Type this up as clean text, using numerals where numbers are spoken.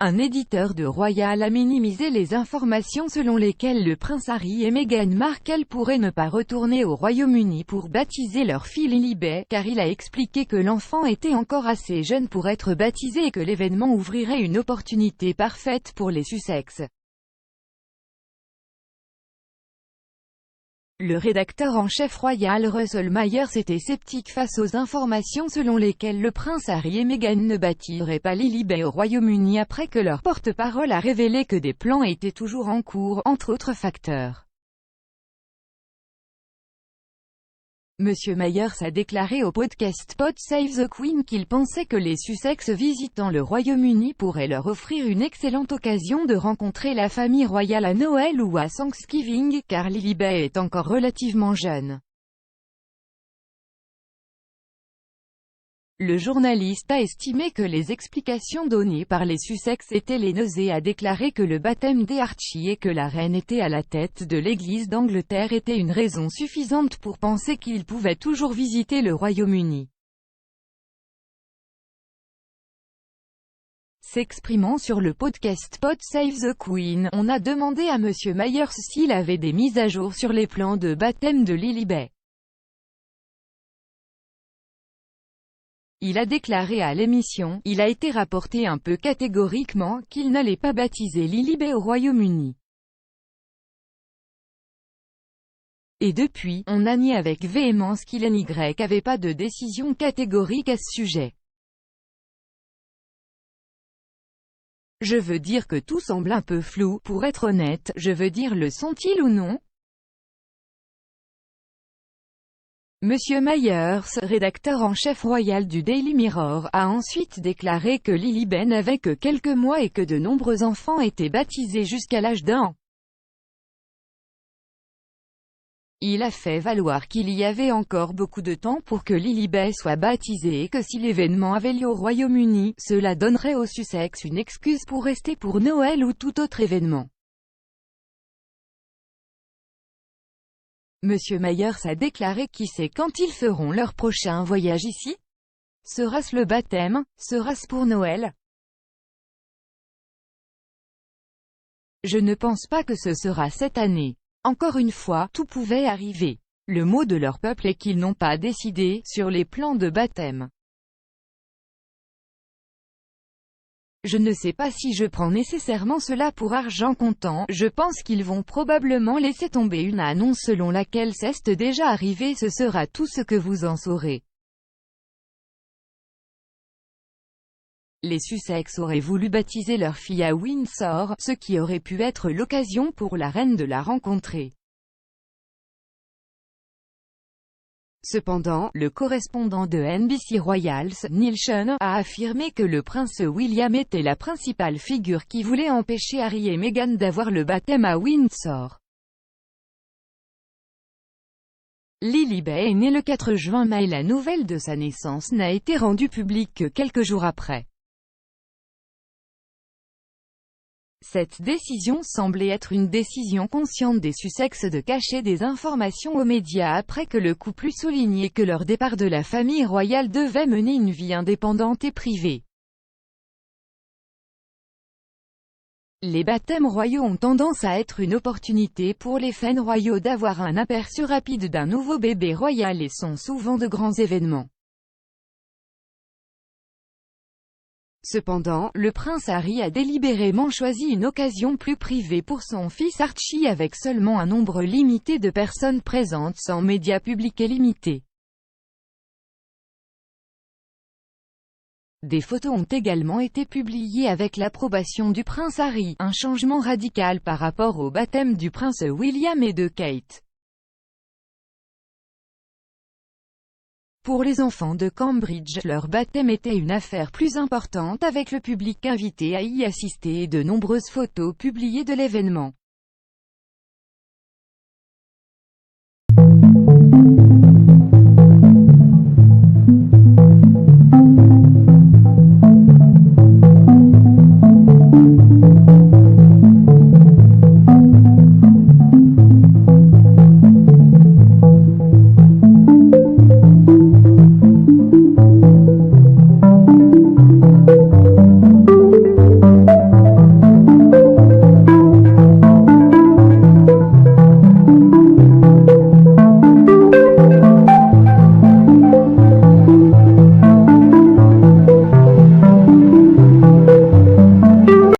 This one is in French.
Un éditeur de Royal a minimisé les informations selon lesquelles le prince Harry et Meghan Markle pourraient ne pas retourner au Royaume-Uni pour baptiser leur fille Lilibet, car il a expliqué que l'enfant était encore assez jeune pour être baptisé et que l'événement ouvrirait une opportunité parfaite pour les Sussex. Le rédacteur en chef royal Russell Myers était sceptique face aux informations selon lesquelles le prince Harry et Meghan ne baptiseraient pas Lilibet au Royaume-Uni après que leur porte-parole a révélé que des plans étaient toujours en cours, entre autres facteurs. Monsieur Myers a déclaré au podcast Pod Save the Queen qu'il pensait que les Sussex visitant le Royaume-Uni pourraient leur offrir une excellente occasion de rencontrer la famille royale à Noël ou à Thanksgiving, car Lilibet est encore relativement jeune. Le journaliste a estimé que les explications données par les Sussex étaient les nausées, a déclaré que le baptême des Archie et que la reine était à la tête de l'Église d'Angleterre était une raison suffisante pour penser qu'ils pouvaient toujours visiter le Royaume-Uni. S'exprimant sur le podcast Pod Save the Queen, on a demandé à Monsieur Myers s'il avait des mises à jour sur les plans de baptême de Lilibet. Il a déclaré à l'émission, il a été rapporté un peu catégoriquement, qu'il n'allait pas baptiser Lilibet au Royaume-Uni. Et depuis, on a nié avec véhémence qu'il n'y avait pas de décision catégorique à ce sujet. Je veux dire que tout semble un peu flou, pour être honnête, je veux dire le sont-ils ou non? Monsieur Myers, rédacteur en chef royal du Daily Mirror, a ensuite déclaré que Lilibet n'avait que quelques mois et que de nombreux enfants étaient baptisés jusqu'à l'âge d'1 an. Il a fait valoir qu'il y avait encore beaucoup de temps pour que Lilibet soit baptisée et que si l'événement avait lieu au Royaume-Uni, cela donnerait aux Sussex une excuse pour rester pour Noël ou tout autre événement. Monsieur Myers a déclaré qui sait quand ils feront leur prochain voyage ici? Sera-ce le baptême? Sera-ce pour Noël? Je ne pense pas que ce sera cette année. Encore une fois, tout pouvait arriver. Le mot de leur peuple est qu'ils n'ont pas décidé sur les plans de baptême. Je ne sais pas si je prends nécessairement cela pour argent comptant, je pense qu'ils vont probablement laisser tomber une annonce selon laquelle c'est déjà arrivé, ce sera tout ce que vous en saurez. Les Sussex auraient voulu baptiser leur fille à Windsor, ce qui aurait pu être l'occasion pour la reine de la rencontrer. Cependant, le correspondant de NBC Royals, Neil Sean, a affirmé que le prince William était la principale figure qui voulait empêcher Harry et Meghan d'avoir le baptême à Windsor. Lilibet est née le 4 juin mais la nouvelle de sa naissance n'a été rendue publique que quelques jours après. Cette décision semblait être une décision consciente des Sussex de cacher des informations aux médias après que le couple eut souligné que leur départ de la famille royale devait mener une vie indépendante et privée. Les baptêmes royaux ont tendance à être une opportunité pour les fans royaux d'avoir un aperçu rapide d'un nouveau bébé royal et sont souvent de grands événements. Cependant, le prince Harry a délibérément choisi une occasion plus privée pour son fils Archie avec seulement un nombre limité de personnes présentes sans médias publics et limités. Des photos ont également été publiées avec l'approbation du prince Harry, un changement radical par rapport au baptême du prince William et de Kate. Pour les enfants de Cambridge, leur baptême était une affaire plus importante avec le public invité à y assister et de nombreuses photos publiées de l'événement.